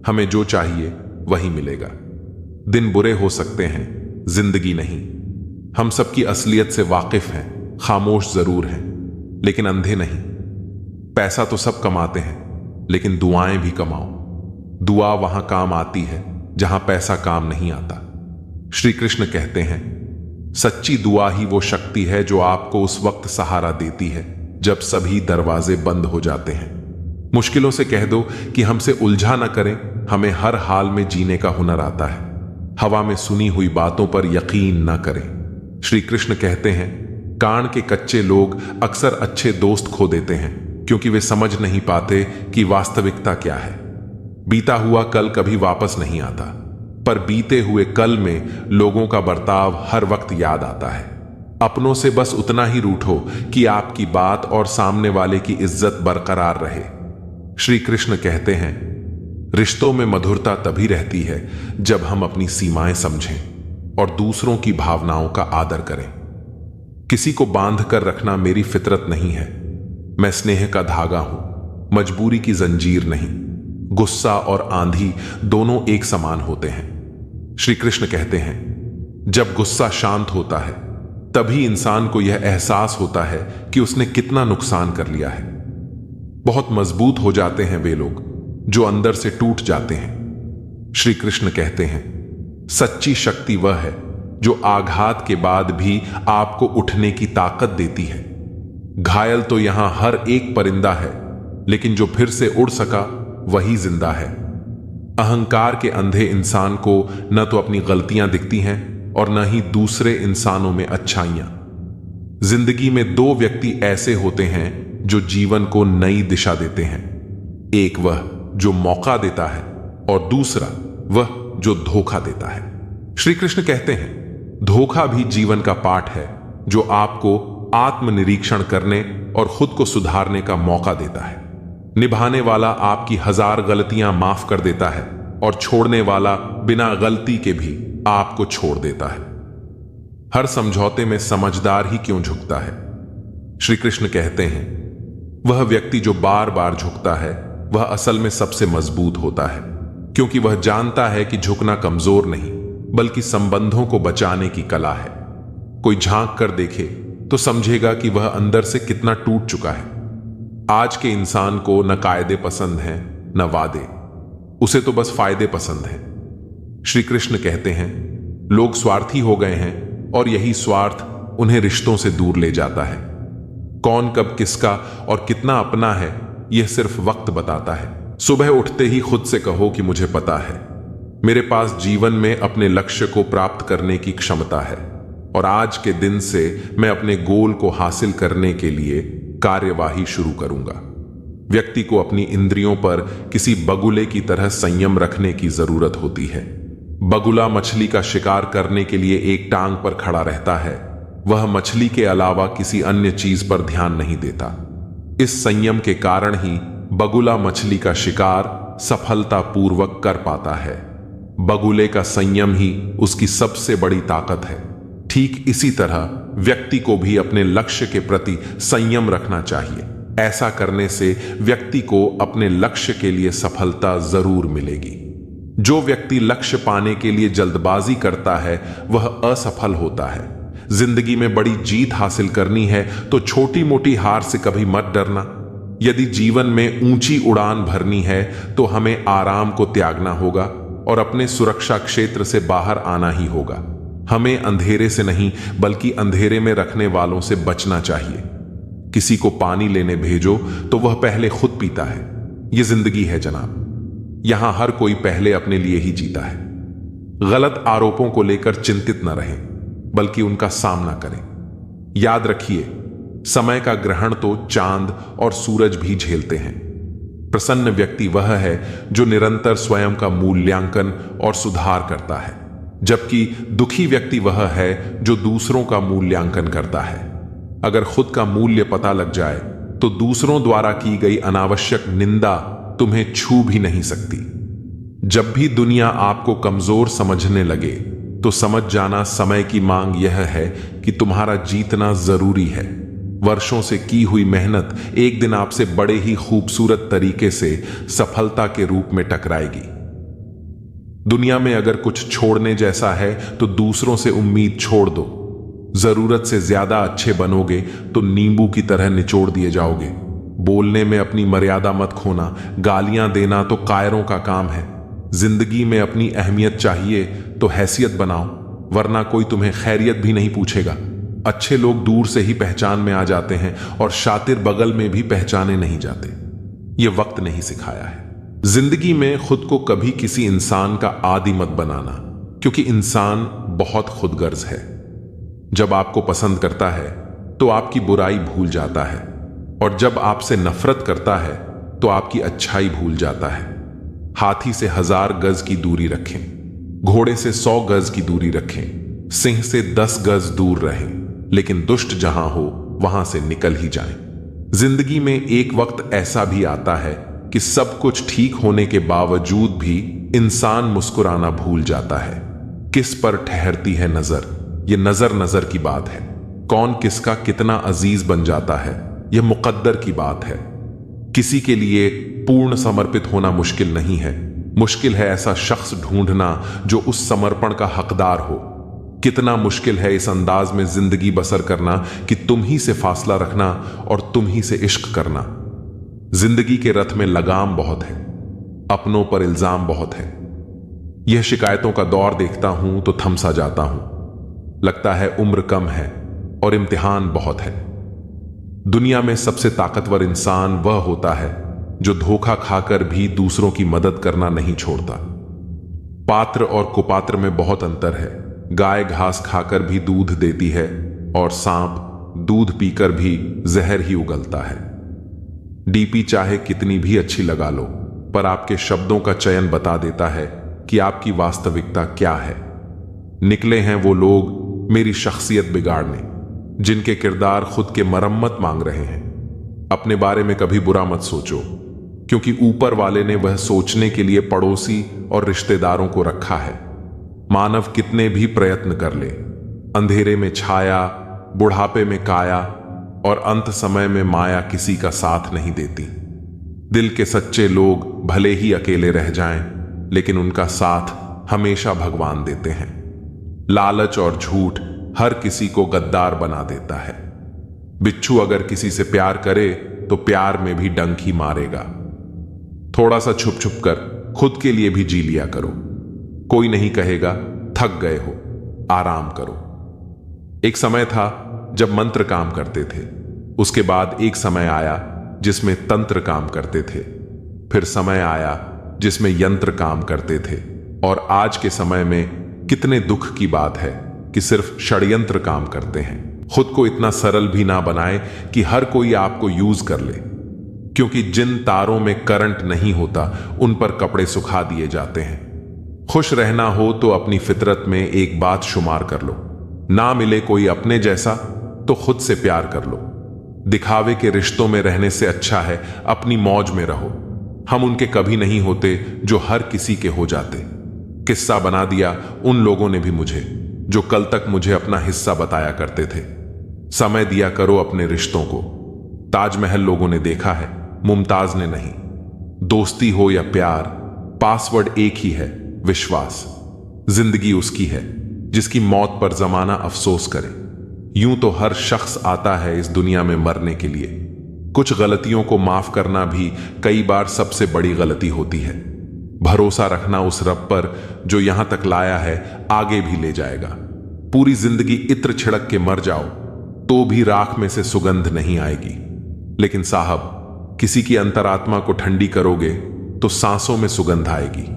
हमें जो चाहिए वही मिलेगा। दिन बुरे हो सकते हैं, जिंदगी नहीं। हम सबकी असलियत से वाकिफ हैं, खामोश जरूर हैं लेकिन अंधे नहीं। पैसा तो सब कमाते हैं, लेकिन दुआएं भी कमाओ। दुआ वहां काम आती है जहां पैसा काम नहीं आता। श्री कृष्ण कहते हैं, सच्ची दुआ ही वो शक्ति है जो आपको उस वक्त सहारा देती है जब सभी दरवाजे बंद हो जाते हैं। मुश्किलों से कह दो कि हमसे उलझा न करें, हमें हर हाल में जीने का हुनर आता है। हवा में सुनी हुई बातों पर यकीन न करें। श्री कृष्ण कहते हैं, कान के कच्चे लोग अक्सर अच्छे दोस्त खो देते हैं क्योंकि वे समझ नहीं पाते कि वास्तविकता क्या है। बीता हुआ कल कभी वापस नहीं आता, पर बीते हुए कल में लोगों का बर्ताव हर वक्त याद आता है। अपनों से बस उतना ही रूठो कि आपकी बात और सामने वाले की इज्जत बरकरार रहे। श्री कृष्ण कहते हैं, रिश्तों में मधुरता तभी रहती है जब हम अपनी सीमाएं समझें। और दूसरों की भावनाओं का आदर करें। किसी को बांध कर रखना मेरी फितरत नहीं है। मैं स्नेह का धागा हूं, मजबूरी की जंजीर नहीं। गुस्सा और आंधी दोनों एक समान होते हैं। श्री कृष्ण कहते हैं, जब गुस्सा शांत होता है तभी इंसान को यह एहसास होता है कि उसने कितना नुकसान कर लिया है। बहुत मजबूत हो जाते हैं वे लोग जो अंदर से टूट जाते हैं। श्री कृष्ण कहते हैं, सच्ची शक्ति वह है जो आघात के बाद भी आपको उठने की ताकत देती है। घायल तो यहां हर एक परिंदा है, लेकिन जो फिर से उड़ सका वही जिंदा है। अहंकार के अंधे इंसान को न तो अपनी गलतियां दिखती हैं और न ही दूसरे इंसानों में अच्छाइयां। जिंदगी में दो व्यक्ति ऐसे होते हैं जो जीवन को नई दिशा देते हैं। एक वह जो मौका देता है और दूसरा वह जो धोखा देता है। श्री कृष्ण कहते हैं, धोखा भी जीवन का पाठ है जो आपको आत्मनिरीक्षण करने और खुद को सुधारने का मौका देता है। निभाने वाला आपकी 1000 गलतियां माफ कर देता है और छोड़ने वाला बिना गलती के भी आपको छोड़ देता है। हर समझौते में समझदार ही क्यों झुकता है? श्री कृष्ण कहते हैं, वह व्यक्ति जो बार बार झुकता है वह असल में सबसे मजबूत होता है, क्योंकि वह जानता है कि झुकना कमजोर नहीं बल्कि संबंधों को बचाने की कला है। कोई झांक कर देखे तो समझेगा कि वह अंदर से कितना टूट चुका है। आज के इंसान को न कायदे पसंद हैं न वादे, उसे तो बस फायदे पसंद हैं। श्री कृष्ण कहते हैं, लोग स्वार्थी हो गए हैं और यही स्वार्थ उन्हें रिश्तों से दूर ले जाता है। कौन कब किसका और कितना अपना है यह सिर्फ वक्त बताता है। सुबह उठते ही खुद से कहो कि मुझे पता है मेरे पास जीवन में अपने लक्ष्य को प्राप्त करने की क्षमता है और आज के दिन से मैं अपने गोल को हासिल करने के लिए कार्यवाही शुरू करूंगा। व्यक्ति को अपनी इंद्रियों पर किसी बगुले की तरह संयम रखने की जरूरत होती है। बगुला मछली का शिकार करने के लिए एक टांग पर खड़ा रहता है, वह मछली के अलावा किसी अन्य चीज पर ध्यान नहीं देता। इस संयम के कारण ही बगुला मछली का शिकार सफलतापूर्वक कर पाता है। बगुले का संयम ही उसकी सबसे बड़ी ताकत है। ठीक इसी तरह व्यक्ति को भी अपने लक्ष्य के प्रति संयम रखना चाहिए। ऐसा करने से व्यक्ति को अपने लक्ष्य के लिए सफलता जरूर मिलेगी। जो व्यक्ति लक्ष्य पाने के लिए जल्दबाजी करता है वह असफल होता है। जिंदगी में बड़ी जीत हासिल करनी है तो छोटी मोटी हार से कभी मत डरना। यदि जीवन में ऊंची उड़ान भरनी है तो हमें आराम को त्यागना होगा और अपने सुरक्षा क्षेत्र से बाहर आना ही होगा। हमें अंधेरे से नहीं बल्कि अंधेरे में रखने वालों से बचना चाहिए। किसी को पानी लेने भेजो तो वह पहले खुद पीता है। यह जिंदगी है जनाब। यहां हर कोई पहले अपने लिए ही जीता है। गलत आरोपों को लेकर चिंतित न रहें बल्कि उनका सामना करें। याद रखिए, समय का ग्रहण तो चांद और सूरज भी झेलते हैं। प्रसन्न व्यक्ति वह है जो निरंतर स्वयं का मूल्यांकन और सुधार करता है, जबकि दुखी व्यक्ति वह है जो दूसरों का मूल्यांकन करता है। अगर खुद का मूल्य पता लग जाए तो दूसरों द्वारा की गई अनावश्यक निंदा तुम्हें छू भी नहीं सकती। जब भी दुनिया आपको कमजोर समझने लगे तो समझ जाना समय की मांग यह है कि तुम्हारा जीतना जरूरी है। वर्षों से की हुई मेहनत एक दिन आपसे बड़े ही खूबसूरत तरीके से सफलता के रूप में टकराएगी। दुनिया में अगर कुछ छोड़ने जैसा है तो दूसरों से उम्मीद छोड़ दो। जरूरत से ज्यादा अच्छे बनोगे तो नींबू की तरह निचोड़ दिए जाओगे। बोलने में अपनी मर्यादा मत खोना। गालियां देना तो कायरों का काम है। जिंदगी में अपनी अहमियत चाहिए तो हैसियत बनाओ, वरना कोई तुम्हें खैरियत भी नहीं पूछेगा। अच्छे लोग दूर से ही पहचान में आ जाते हैं और शातिर बगल में भी पहचाने नहीं जाते। यह वक्त नहीं सिखाया है। जिंदगी में खुद को कभी किसी इंसान का आदी मत बनाना, क्योंकि इंसान बहुत खुदगर्ज है। जब आपको पसंद करता है तो आपकी बुराई भूल जाता है, और जब आपसे नफरत करता है तो आपकी अच्छाई भूल जाता है। हाथी से 1000 गज की दूरी रखें, घोड़े से 100 गज की दूरी रखें, सिंह से 10 गज दूर रहें, लेकिन दुष्ट जहां हो वहां से निकल ही जाएं। जिंदगी में एक वक्त ऐसा भी आता है कि सब कुछ ठीक होने के बावजूद भी इंसान मुस्कुराना भूल जाता है। किस पर ठहरती है नजर, यह नजर नजर की बात है। कौन किसका कितना अजीज बन जाता है, यह मुकद्दर की बात है। किसी के लिए पूर्ण समर्पित होना मुश्किल नहीं है, मुश्किल है ऐसा शख्स ढूंढना जो उस समर्पण का हकदार हो। कितना मुश्किल है इस अंदाज में जिंदगी बसर करना कि तुम ही से फासला रखना और तुम ही से इश्क करना। जिंदगी के रथ में लगाम बहुत है, अपनों पर इल्जाम बहुत है। यह शिकायतों का दौर देखता हूं तो थम सा जाता हूं। लगता है उम्र कम है और इम्तिहान बहुत है। दुनिया में सबसे ताकतवर इंसान वह होता है जो धोखा खाकर भी दूसरों की मदद करना नहीं छोड़ता। पात्र और कुपात्र में बहुत अंतर है। गाय घास खाकर भी दूध देती है और सांप दूध पीकर भी जहर ही उगलता है। डीपी चाहे कितनी भी अच्छी लगा लो, पर आपके शब्दों का चयन बता देता है कि आपकी वास्तविकता क्या है। निकले हैं वो लोग मेरी शख्सियत बिगाड़ने, जिनके किरदार खुद के मरम्मत मांग रहे हैं। अपने बारे में कभी बुरा मत सोचो, क्योंकि ऊपर वाले ने वह सोचने के लिए पड़ोसी और रिश्तेदारों को रखा है। मानव कितने भी प्रयत्न कर ले, अंधेरे में छाया, बुढ़ापे में काया और अंत समय में माया किसी का साथ नहीं देती। दिल के सच्चे लोग भले ही अकेले रह जाएं, लेकिन उनका साथ हमेशा भगवान देते हैं। लालच और झूठ हर किसी को गद्दार बना देता है। बिच्छू अगर किसी से प्यार करे तो प्यार में भी डंक ही मारेगा। थोड़ा सा छुप छुप कर खुद के लिए भी जी लिया करो। कोई नहीं कहेगा थक गए हो, आराम करो। एक समय था जब मंत्र काम करते थे, उसके बाद एक समय आया जिसमें तंत्र काम करते थे, फिर समय आया जिसमें यंत्र काम करते थे, और आज के समय में कितने दुख की बात है कि सिर्फ षड्यंत्र काम करते हैं। खुद को इतना सरल भी ना बनाए कि हर कोई आपको यूज कर ले, क्योंकि जिन तारों में करंट नहीं होता उन पर कपड़े सुखा दिए जाते हैं। खुश रहना हो तो अपनी फितरत में एक बात शुमार कर लो, ना मिले कोई अपने जैसा तो खुद से प्यार कर लो। दिखावे के रिश्तों में रहने से अच्छा है अपनी मौज में रहो। हम उनके कभी नहीं होते जो हर किसी के हो जाते। किस्सा बना दिया उन लोगों ने भी मुझे, जो कल तक मुझे अपना हिस्सा बताया करते थे। समय दिया करो अपने रिश्तों को। ताजमहल लोगों ने देखा है, मुमताज ने नहीं। दोस्ती हो या प्यार, पासवर्ड एक ही है, विश्वास। जिंदगी उसकी है जिसकी मौत पर जमाना अफसोस करे। यूं तो हर शख्स आता है इस दुनिया में मरने के लिए। कुछ गलतियों को माफ करना भी कई बार सबसे बड़ी गलती होती है। भरोसा रखना उस रब पर जो यहां तक लाया है आगे भी ले जाएगा। पूरी जिंदगी इत्र छिड़क के मर जाओ तो भी राख में से सुगंध नहीं आएगी, लेकिन साहब किसी की अंतरात्मा को ठंडी करोगे तो सांसों में सुगंध आएगी।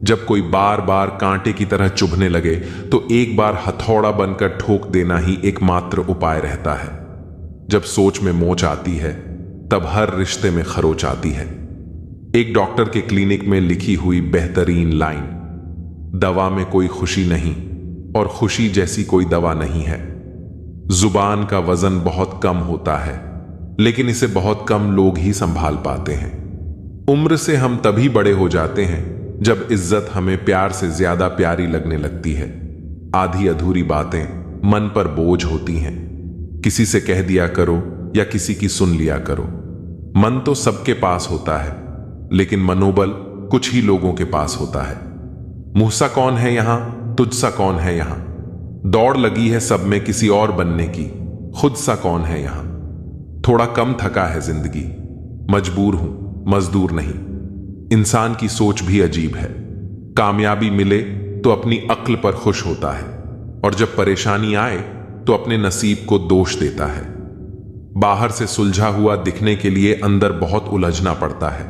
जब कोई बार बार कांटे की तरह चुभने लगे तो एक बार हथौड़ा बनकर ठोक देना ही एकमात्र उपाय रहता है। जब सोच में मोच आती है तब हर रिश्ते में खरोच आती है। एक डॉक्टर के क्लिनिक में लिखी हुई बेहतरीन लाइन, दवा में कोई खुशी नहीं और खुशी जैसी कोई दवा नहीं है। जुबान का वजन बहुत कम होता है, लेकिन इसे बहुत कम लोग ही संभाल पाते हैं। उम्र से हम तभी बड़े हो जाते हैं जब इज्जत हमें प्यार से ज्यादा प्यारी लगने लगती है। आधी अधूरी बातें मन पर बोझ होती हैं। किसी से कह दिया करो या किसी की सुन लिया करो। मन तो सबके पास होता है, लेकिन मनोबल कुछ ही लोगों के पास होता है। मुझसा कौन है यहां, तुझसा कौन है यहां। दौड़ लगी है सब में किसी और बनने की, खुद सा कौन है यहां। थोड़ा कम थका है जिंदगी, मजबूर हूं, मजदूर नहीं। इंसान की सोच भी अजीब है। कामयाबी मिले तो अपनी अक्ल पर खुश होता है, और जब परेशानी आए तो अपने नसीब को दोष देता है। बाहर से सुलझा हुआ दिखने के लिए अंदर बहुत उलझना पड़ता है।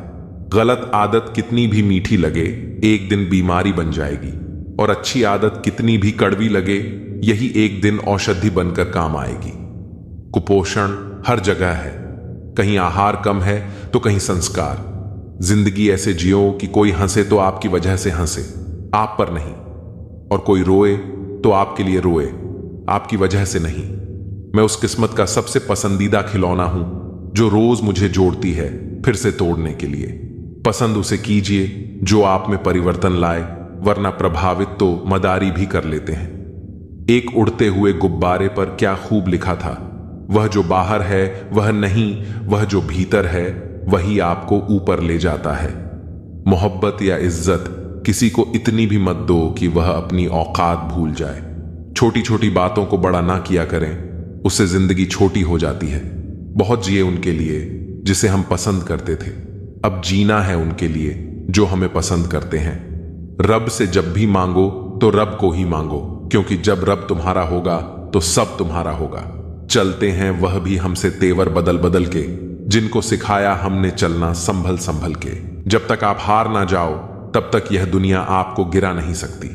गलत आदत कितनी भी मीठी लगे एक दिन बीमारी बन जाएगी, और अच्छी आदत कितनी भी कड़वी लगे यही एक दिन औषधि बनकर काम आएगी। कुपोषण हर जगह है, कहीं आहार कम है तो कहीं संस्कार। जिंदगी ऐसे जियो कि कोई हंसे तो आपकी वजह से हंसे, आप पर नहीं, और कोई रोए तो आपके लिए रोए, आपकी वजह से नहीं। मैं उस किस्मत का सबसे पसंदीदा खिलौना हूं जो रोज मुझे जोड़ती है फिर से तोड़ने के लिए। पसंद उसे कीजिए जो आप में परिवर्तन लाए, वरना प्रभावित तो मदारी भी कर लेते हैं। एक उड़ते हुए गुब्बारे पर क्या खूब लिखा था, वह जो बाहर है वह नहीं, वह जो भीतर है वही आपको ऊपर ले जाता है। मोहब्बत या इज्जत किसी को इतनी भी मत दो कि वह अपनी औकात भूल जाए। छोटी छोटी बातों को बड़ा ना किया करें, उससे जिंदगी छोटी हो जाती है। बहुत जिए उनके लिए जिसे हम पसंद करते थे, अब जीना है उनके लिए जो हमें पसंद करते हैं। रब से जब भी मांगो तो रब को ही मांगो, क्योंकि जब रब तुम्हारा होगा तो सब तुम्हारा होगा। चलते हैं वह भी हमसे तेवर बदल बदल के, जिनको सिखाया हमने चलना संभल संभल के। जब तक आप हार ना जाओ तब तक यह दुनिया आपको गिरा नहीं सकती।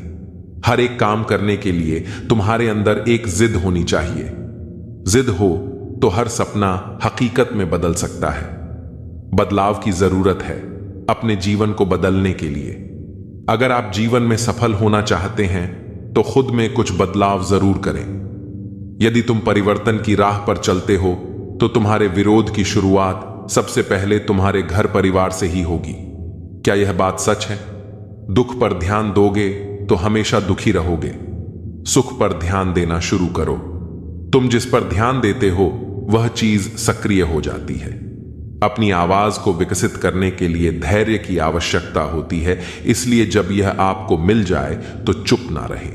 हर एक काम करने के लिए तुम्हारे अंदर एक जिद होनी चाहिए। जिद हो तो हर सपना हकीकत में बदल सकता है। बदलाव की जरूरत है अपने जीवन को बदलने के लिए। अगर आप जीवन में सफल होना चाहते हैं तो खुद में कुछ बदलाव जरूर करें। यदि तुम परिवर्तन की राह पर चलते हो तो तुम्हारे विरोध की शुरुआत सबसे पहले तुम्हारे घर परिवार से ही होगी। क्या यह बात सच है? दुख पर ध्यान दोगे तो हमेशा दुखी रहोगे। सुख पर ध्यान देना शुरू करो। तुम जिस पर ध्यान देते हो वह चीज सक्रिय हो जाती है। अपनी आवाज को विकसित करने के लिए धैर्य की आवश्यकता होती है, इसलिए जब यह आपको मिल जाए तो चुप ना रहे।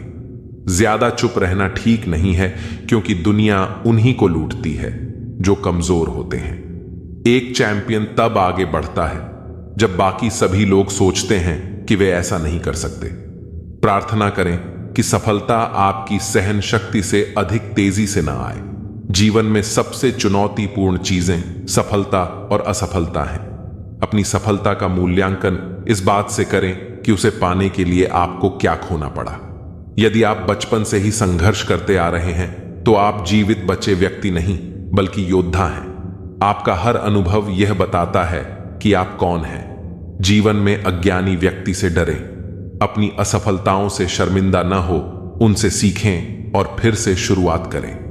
ज्यादा चुप रहना ठीक नहीं है, क्योंकि दुनिया उन्हीं को लूटती है जो कमजोर होते हैं। एक चैंपियन तब आगे बढ़ता है जब बाकी सभी लोग सोचते हैं कि वे ऐसा नहीं कर सकते। प्रार्थना करें कि सफलता आपकी सहन शक्ति से अधिक तेजी से ना आए। जीवन में सबसे चुनौतीपूर्ण चीजें सफलता और असफलता हैं। अपनी सफलता का मूल्यांकन इस बात से करें कि उसे पाने के लिए आपको क्या खोना पड़ा। यदि आप बचपन से ही संघर्ष करते आ रहे हैं तो आप जीवित बचे व्यक्ति नहीं बल्कि योद्धा हैं। आपका हर अनुभव यह बताता है कि आप कौन हैं। जीवन में अज्ञानी व्यक्ति से डरें, अपनी असफलताओं से शर्मिंदा न हो, उनसे सीखें और फिर से शुरुआत करें।